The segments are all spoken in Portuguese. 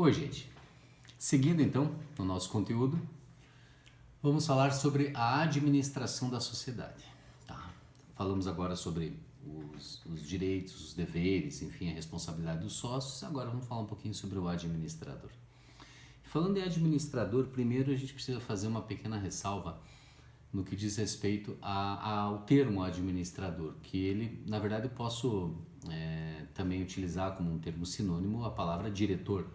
Oi, gente. Seguindo então no nosso conteúdo, vamos falar sobre a administração da sociedade. Tá? Falamos agora sobre os direitos, os deveres, enfim, a responsabilidade dos sócios. Agora vamos falar um pouquinho sobre o administrador. Falando em administrador, primeiro a gente precisa fazer uma pequena ressalva no que diz respeito ao termo administrador, que ele, na verdade, eu posso também utilizar como um termo sinônimo a palavra diretor.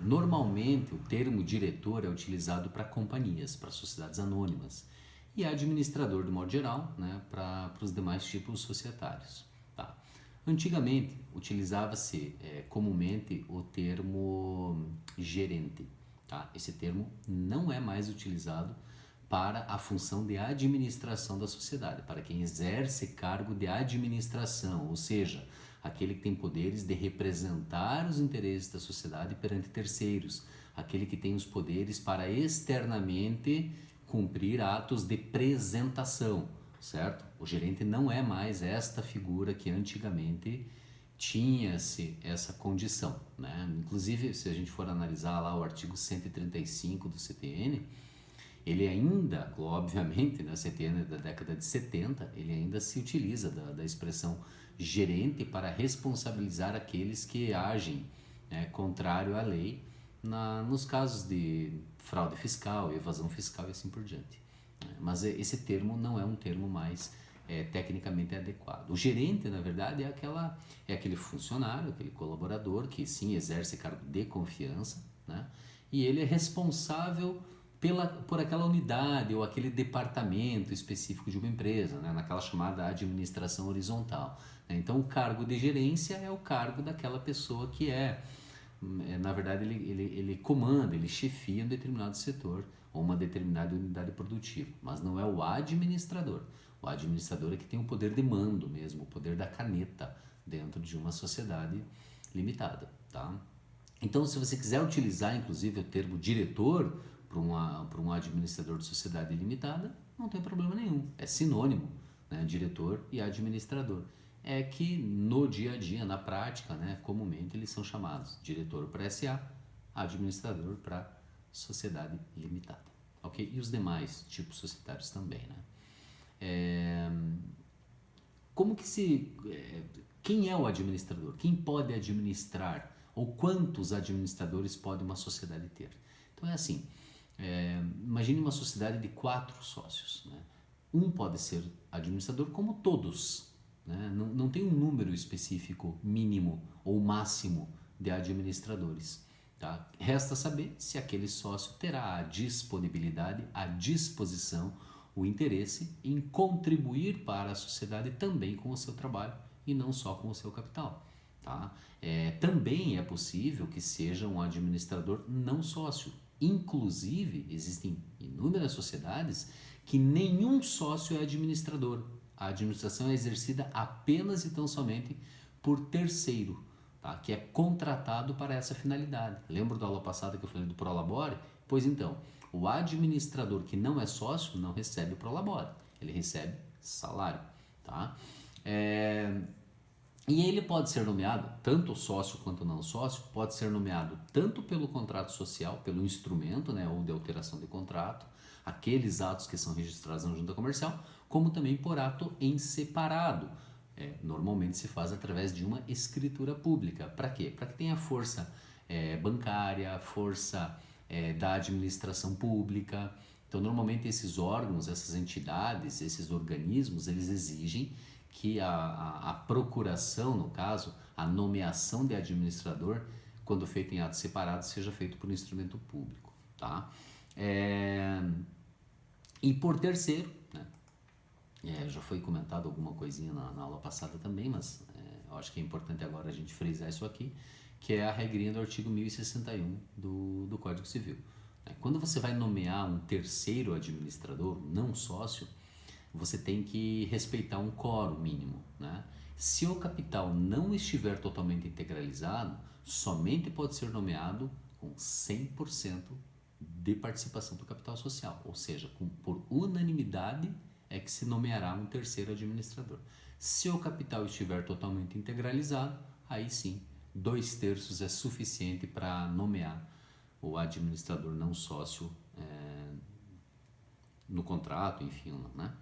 Normalmente, o termo diretor é utilizado para companhias, para sociedades anônimas, e administrador, de modo geral, né, para os demais tipos societários. Tá? Antigamente, utilizava-se comumente o termo gerente. Tá? Esse termo não é mais utilizado para a função de administração da sociedade, para quem exerce cargo de administração, ou seja, aquele que tem poderes de representar os interesses da sociedade perante terceiros, aquele que tem os poderes para externamente cumprir atos de representação, certo? O gerente não é mais esta figura que antigamente tinha-se essa condição, né? Inclusive, se a gente for analisar lá o artigo 135 do CTN, ele ainda, obviamente, na CTN da década de 70, ele ainda se utiliza da expressão gerente para responsabilizar aqueles que agem contrário à lei nos casos de fraude fiscal, evasão fiscal e assim por diante. Mas esse termo não é um termo mais tecnicamente adequado. O gerente, na verdade, é aquele funcionário, aquele colaborador que sim exerce cargo de confiança, né? E ele é responsável por aquela unidade ou aquele departamento específico de uma empresa, né? Naquela chamada administração horizontal. Então, o cargo de gerência é o cargo daquela pessoa que na verdade, ele comanda, ele chefia um determinado setor ou uma determinada unidade produtiva, mas não é o administrador. O administrador é que tem o poder de mando mesmo, o poder da caneta dentro de uma sociedade limitada, tá? Então, se você quiser utilizar, inclusive, o termo diretor para um administrador de sociedade limitada, não tem problema nenhum, é sinônimo, né? Diretor e administrador. É que no dia a dia, na prática, né, comumente eles são chamados diretor para SA, administrador para sociedade limitada, ok? E os demais tipos societários também, né? Quem é o administrador? Quem pode administrar? Ou quantos administradores pode uma sociedade ter? Então é assim, imagine uma sociedade de 4 sócios, né? Um pode ser administrador como todos, né? Não tem um número específico mínimo ou máximo de administradores. Tá? Resta saber se aquele sócio terá a disponibilidade, a disposição, o interesse em contribuir para a sociedade também com o seu trabalho e não só com o seu capital. Tá? Também é possível que seja um administrador não sócio. Inclusive, existem inúmeras sociedades que nenhum sócio é administrador. A administração é exercida apenas e tão somente por terceiro, tá? Que é contratado para essa finalidade. Lembra da aula passada que eu falei do Prolabore? Pois então, o administrador que não é sócio não recebe o Prolabore, ele recebe salário. Tá? E ele pode ser nomeado, tanto sócio quanto não sócio, pode ser nomeado tanto pelo contrato social, pelo instrumento, né, ou de alteração de contrato, aqueles atos que são registrados na junta comercial, como também por ato em separado. Normalmente se faz através de uma escritura pública. Para quê? Para que tenha força bancária, força da administração pública. Então, normalmente esses órgãos, essas entidades, esses organismos, eles exigem que a procuração, no caso, a nomeação de administrador, quando feito em ato separado, seja feito por um instrumento público. Tá? E por terceiro, né? Já foi comentado alguma coisinha na aula passada também, mas eu acho que é importante agora a gente frisar isso aqui, que é a regrinha do artigo 1061 do Código Civil. Quando você vai nomear um terceiro administrador, não sócio, você tem que respeitar um quórum mínimo, né? Se o capital não estiver totalmente integralizado, somente pode ser nomeado com 100% de participação do capital social, ou seja, por unanimidade é que se nomeará um terceiro administrador. Se o capital estiver totalmente integralizado, aí sim 2/3 é suficiente para nomear o administrador não sócio no contrato, enfim, né?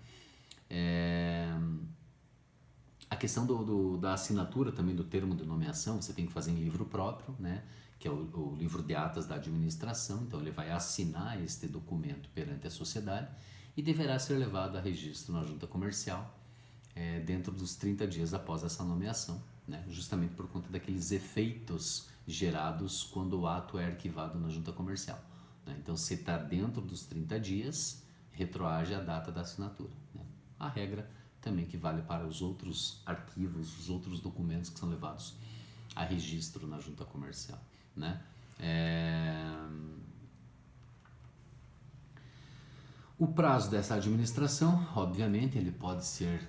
A questão da assinatura também do termo de nomeação, você tem que fazer em livro próprio, né? Que é o livro de atas da administração. Então ele vai assinar este documento perante a sociedade e deverá ser levado a registro na junta comercial dentro dos 30 dias após essa nomeação, né? Justamente por conta daqueles efeitos gerados quando o ato é arquivado na junta comercial, né? Então se está dentro dos 30 dias, retroage a data da assinatura, né? A regra também que vale para os outros arquivos, os outros documentos que são levados a registro na junta comercial, né? O prazo dessa administração, obviamente, ele pode ser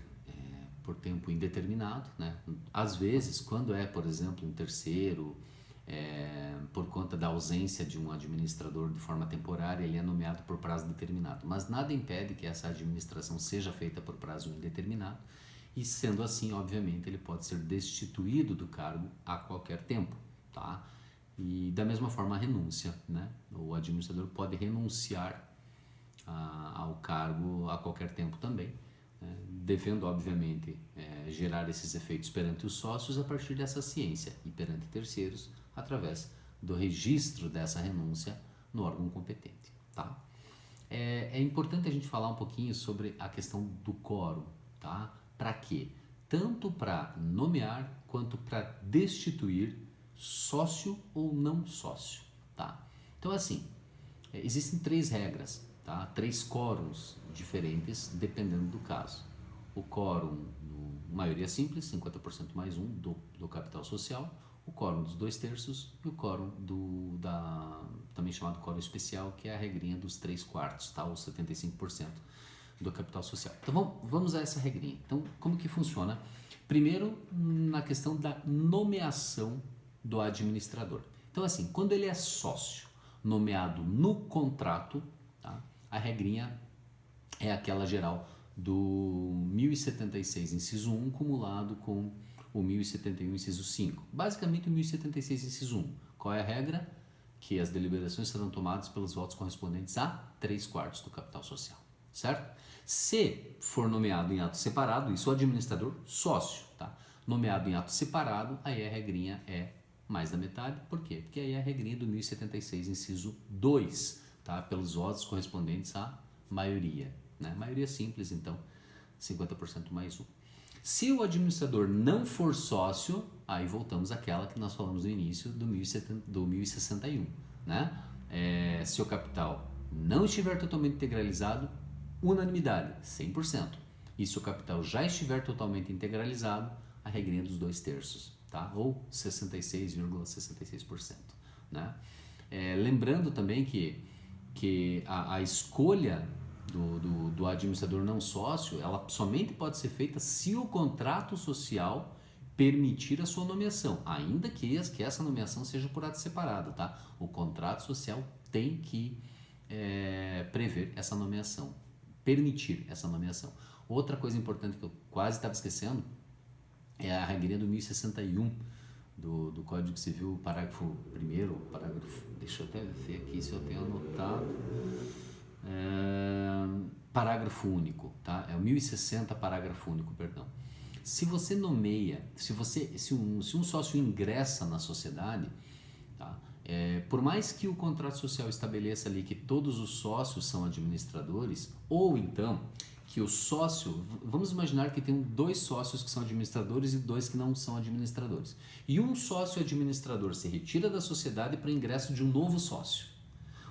por tempo indeterminado, né? Às vezes, quando é, por exemplo, um terceiro, por conta da ausência de um administrador de forma temporária, ele é nomeado por prazo determinado. Mas nada impede que essa administração seja feita por prazo indeterminado e, sendo assim, obviamente, ele pode ser destituído do cargo a qualquer tempo, tá? E da mesma forma a renúncia, né? O administrador pode renunciar ao cargo a qualquer tempo também, né? Devendo, obviamente, gerar esses efeitos perante os sócios a partir dessa ciência e perante terceiros através do registro dessa renúncia no órgão competente, tá? É importante a gente falar um pouquinho sobre a questão do quórum, tá? Para quê? Tanto para nomear quanto para destituir sócio ou não sócio, tá? Então, assim, existem 3 regras, tá? 3 quórums diferentes dependendo do caso. O quórum maioria simples, 50% mais 1 do capital social, o quórum dos 2/3 e o quórum também chamado quórum especial, que é a regrinha dos 3/4, tá? Ou 75% do capital social. Então vamos a essa regrinha. Então, como que funciona? Primeiro, na questão da nomeação do administrador. Então, assim, quando ele é sócio nomeado no contrato, tá? A regrinha é aquela geral do 1076, inciso 1, cumulado com o 1071, inciso 5. Basicamente, o 1076, inciso 1. Qual é a regra? Que as deliberações serão tomadas pelos votos correspondentes a 3/4 do capital social, certo? Se for nomeado em ato separado, isso é o administrador sócio, tá? Nomeado em ato separado, aí a regrinha é mais da metade. Por quê? Porque aí é a regrinha do 1076, inciso 2, tá? Pelos votos correspondentes à maioria, né? Maioria simples, então, 50% mais 1. Se o administrador não for sócio, aí voltamos àquela que nós falamos no início do 1061, né? Se o capital não estiver totalmente integralizado, unanimidade, 100%. E se o capital já estiver totalmente integralizado, a regrinha dos 2/3, tá? Ou 66,66%, né? Lembrando também que a escolha do administrador não sócio, ela somente pode ser feita se o contrato social permitir a sua nomeação, ainda que essa nomeação seja por ato separado, tá? O contrato social tem que prever essa nomeação, permitir essa nomeação. Outra coisa importante que eu quase estava esquecendo é a regrinha do 1061 do Código Civil, parágrafo 1º, deixa eu até ver aqui se eu tenho anotado, parágrafo único, tá? É o 1060, parágrafo único, perdão. Se você nomeia, se um sócio ingressa na sociedade, tá? Por mais que o contrato social estabeleça ali que todos os sócios são administradores, ou então que o sócio, vamos imaginar que tem 2 sócios que são administradores e 2 que não são administradores. E um sócio administrador se retira da sociedade para ingresso de um novo sócio.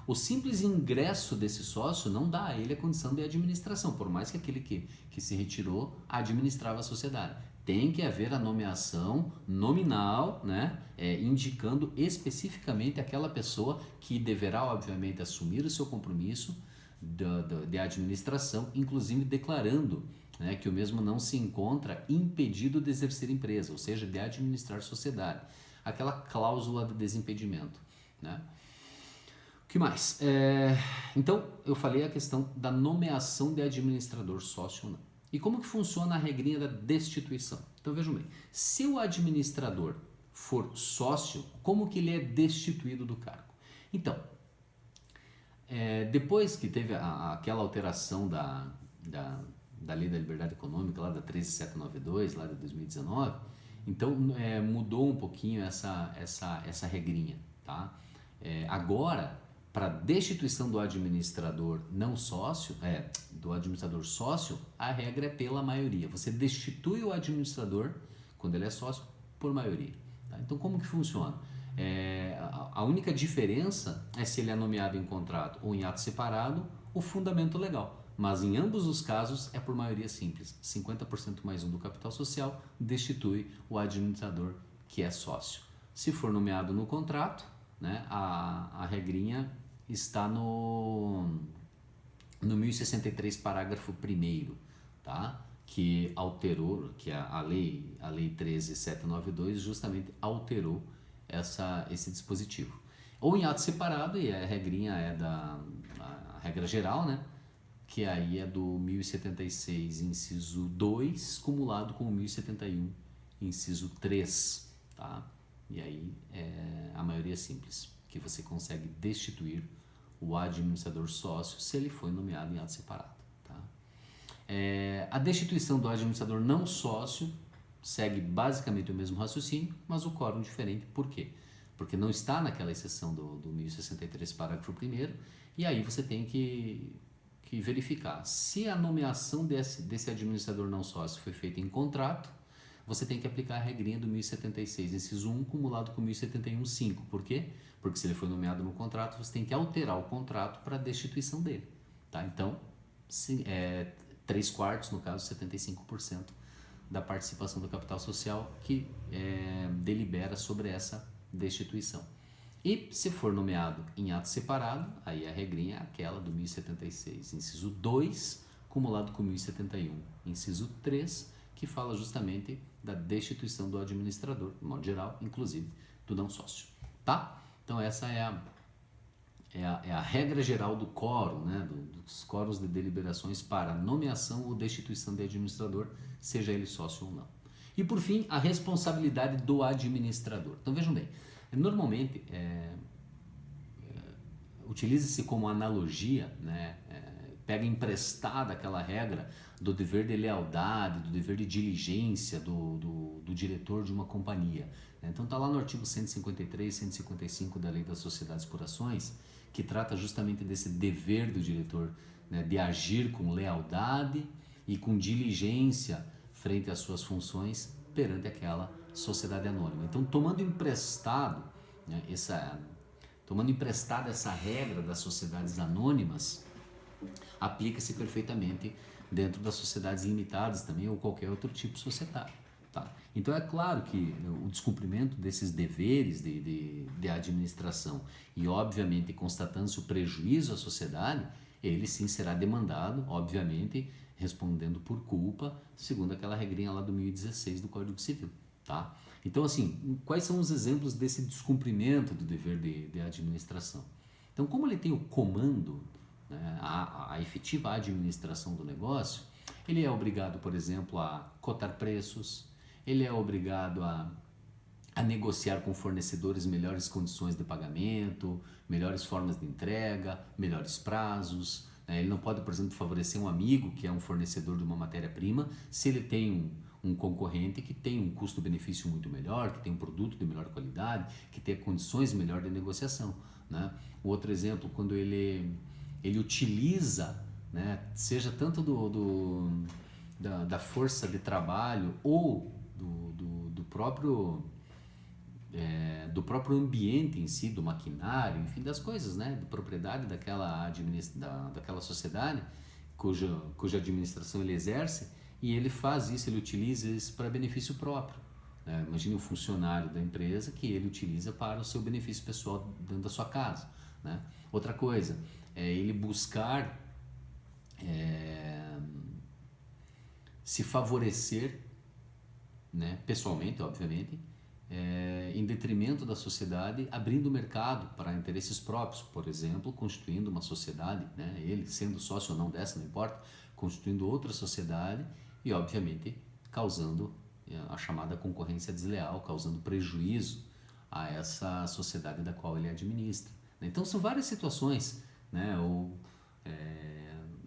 O simples ingresso desse sócio não dá a ele a condição de administração, por mais que aquele que se retirou administrava a sociedade. Tem que haver a nomeação nominal, né, indicando especificamente aquela pessoa que deverá, obviamente, assumir o seu compromisso de administração, inclusive declarando, né, que o mesmo não se encontra impedido de exercer empresa, ou seja, de administrar sociedade. Aquela cláusula de desimpedimento, né? O que mais? Então, eu falei a questão da nomeação de administrador sócio ou não. E como que funciona a regrinha da destituição? Então, vejam bem, se o administrador for sócio, como que ele é destituído do cargo? Então, depois que teve aquela alteração da Lei da Liberdade Econômica, lá da 13792, lá de 2019, então mudou um pouquinho essa regrinha, tá? Agora, para destituição do administrador não sócio, do administrador sócio, a regra é pela maioria. Você destitui o administrador, quando ele é sócio, por maioria. Tá? Então, como que funciona? A única diferença é se ele é nomeado em contrato ou em ato separado, o fundamento legal. Mas em ambos os casos é por maioria simples. 50% mais um do capital social destitui o administrador que é sócio. Se for nomeado no contrato, né, a regrinha está no 1063, parágrafo 1º, tá? Que alterou, que a lei 13.792 justamente alterou esse dispositivo. Ou em ato separado, e a regrinha a regra geral, né? Que aí é do 1076, inciso 2, cumulado com o 1071, inciso 3, tá? E aí é a maioria simples, que você consegue destituir o administrador sócio se ele foi nomeado em ato separado, tá? A destituição do administrador não sócio segue basicamente o mesmo raciocínio, mas o quórum diferente. Por quê? Porque não está naquela exceção do 1063, parágrafo 1º, e aí você tem que verificar se a nomeação desse administrador não sócio foi feita em contrato. Você tem que aplicar a regrinha do 1076, inciso 1, cumulado com 1071, 5. Por quê? Porque se ele foi nomeado no contrato, você tem que alterar o contrato para a destituição dele, tá? Então, 3/4, no caso, 75% da participação do capital social que delibera sobre essa destituição. E se for nomeado em ato separado, aí a regrinha é aquela do 1076, inciso 2, cumulado com 1071, inciso 3, que fala justamente da destituição do administrador, de modo geral, inclusive do não sócio, tá? Então essa é a regra geral do quórum, né? Dos quórums de deliberações para nomeação ou destituição de administrador, seja ele sócio ou não. E por fim, a responsabilidade do administrador. Então vejam bem, normalmente utiliza-se como analogia, né? Pega emprestada aquela regra do dever de lealdade, do dever de diligência do diretor de uma companhia. Então está lá no artigo 153, 155 da Lei das Sociedades por Ações, que trata justamente desse dever do diretor, né, de agir com lealdade e com diligência frente às suas funções perante aquela sociedade anônima. Então, tomando emprestada essa regra das sociedades anônimas, aplica-se perfeitamente dentro das sociedades limitadas também ou qualquer outro tipo societário, tá? Então é claro que o descumprimento desses deveres de administração e obviamente constatando-se o prejuízo à sociedade, ele sim será demandado, obviamente respondendo por culpa, segundo aquela regrinha lá do 1016 do Código Civil, tá? Então assim, quais são os exemplos desse descumprimento do dever de administração? Então, como ele tem o comando, né, a efetiva administração do negócio, ele é obrigado, por exemplo, a cotar preços, ele é obrigado a negociar com fornecedores melhores condições de pagamento, melhores formas de entrega, melhores prazos, né? Ele não pode, por exemplo, favorecer um amigo que é um fornecedor de uma matéria-prima se ele tem um concorrente que tem um custo-benefício muito melhor, que tem um produto de melhor qualidade, que tem condições melhores de negociação, né? O outro exemplo, quando ele utiliza, né, seja tanto da força de trabalho ou do próprio ambiente em si, do maquinário, enfim, das coisas, né, de propriedade daquela sociedade cuja administração ele exerce, e ele faz isso, ele utiliza isso para benefício próprio, né? Imagine um funcionário da empresa que ele utiliza para o seu benefício pessoal dentro da sua casa, né? Outra coisa é ele buscar se favorecer, né, pessoalmente, obviamente, em detrimento da sociedade, abrindo mercado para interesses próprios, por exemplo, constituindo uma sociedade, né, ele sendo sócio ou não dessa, não importa, constituindo outra sociedade e, obviamente, causando a chamada concorrência desleal, causando prejuízo a essa sociedade da qual ele administra. Então são várias situações, né?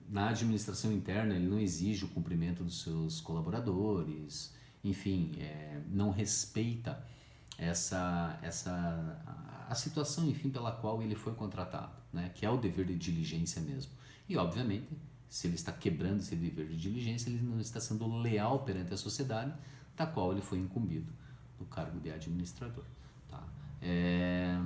Na administração interna ele não exige o cumprimento dos seus colaboradores, enfim, não respeita a situação, enfim, pela qual ele foi contratado, né? Que é o dever de diligência mesmo. E obviamente, se ele está quebrando esse dever de diligência, ele não está sendo leal perante a sociedade da qual ele foi incumbido no cargo de administrador. Tá? É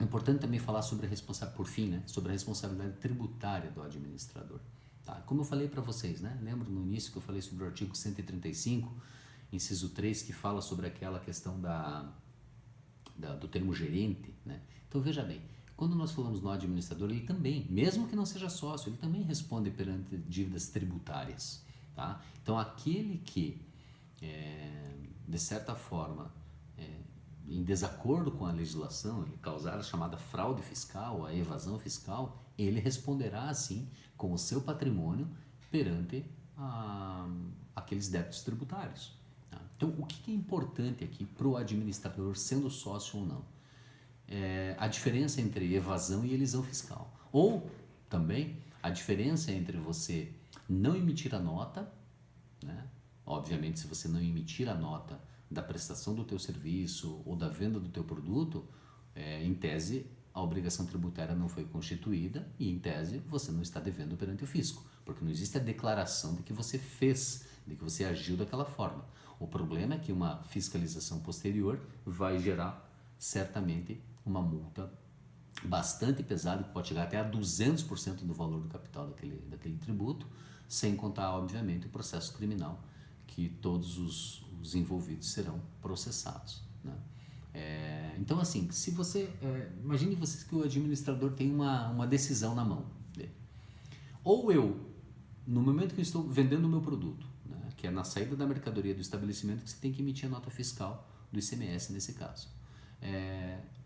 importante também falar sobre por fim, né? Sobre a responsabilidade tributária do administrador. Tá? Como eu falei para vocês, né? Lembra no início que eu falei sobre o artigo 135, inciso 3, que fala sobre aquela questão do termo gerente, né? Então veja bem, quando nós falamos no administrador, ele também, mesmo que não seja sócio, ele também responde perante dívidas tributárias. Tá? Então aquele que, de certa forma, em desacordo com a legislação, ele causar a chamada fraude fiscal, a evasão fiscal, ele responderá assim com o seu patrimônio perante aqueles débitos tributários. Tá? Então o que é importante aqui para o administrador, sendo sócio ou não? A diferença entre evasão e elisão fiscal. Ou também a diferença entre você não emitir a nota, né? Obviamente, se você não emitir a nota da prestação do teu serviço ou da venda do teu produto, em tese a obrigação tributária não foi constituída e em tese você não está devendo perante o fisco, porque não existe a declaração de que você fez, de que você agiu daquela forma. O problema é que uma fiscalização posterior vai gerar certamente uma multa bastante pesada, que pode chegar até a 200% do valor do capital daquele tributo, sem contar, obviamente, o processo criminal, que todos os envolvidos serão processados. Né? Então, assim, se você... imagine vocês que o administrador tem uma decisão na mão dele. Ou eu, no momento que eu estou vendendo o meu produto, né, que é na saída da mercadoria do estabelecimento, que você tem que emitir a nota fiscal do ICMS nesse caso.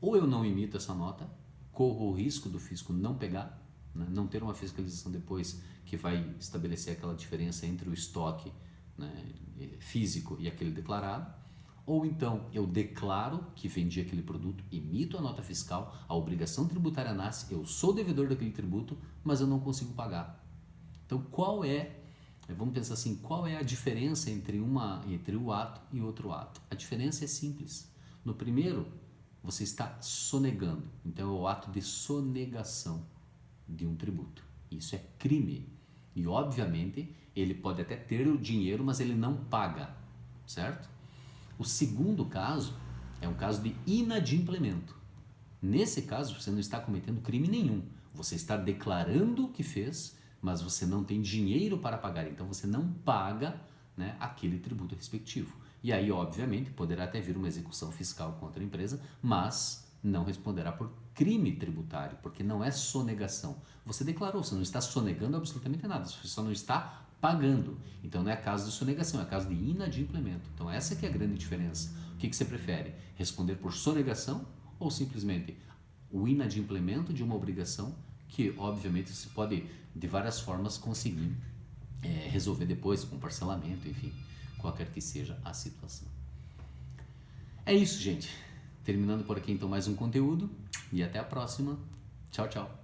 Ou eu não emito essa nota, corro o risco do fisco não pegar, né, não ter uma fiscalização depois que vai estabelecer aquela diferença entre o estoque, né, físico e aquele declarado, ou então eu declaro que vendi aquele produto, emito a nota fiscal, a obrigação tributária nasce, eu sou devedor daquele tributo, mas eu não consigo pagar. Então vamos pensar assim, qual é a diferença entre o ato e outro ato? A diferença é simples. No primeiro, você está sonegando, então é o ato de sonegação de um tributo. Isso é crime. E, obviamente, ele pode até ter o dinheiro, mas ele não paga, certo? O segundo caso é um caso de inadimplemento. Nesse caso, você não está cometendo crime nenhum. Você está declarando que fez, mas você não tem dinheiro para pagar, então você não paga, né, aquele tributo respectivo. E aí, obviamente, poderá até vir uma execução fiscal contra a empresa, mas não responderá por crime tributário, porque não é sonegação. Você declarou, você não está sonegando absolutamente nada, você só não está pagando. Então não é caso de sonegação, é caso de inadimplemento. Então essa que é a grande diferença. O que você prefere? Responder por sonegação ou simplesmente o inadimplemento de uma obrigação que, obviamente, você pode, de várias formas, conseguir resolver depois, com parcelamento, enfim, qualquer que seja a situação. É isso, gente. Terminando por aqui, então, mais um conteúdo e até a próxima. Tchau, tchau.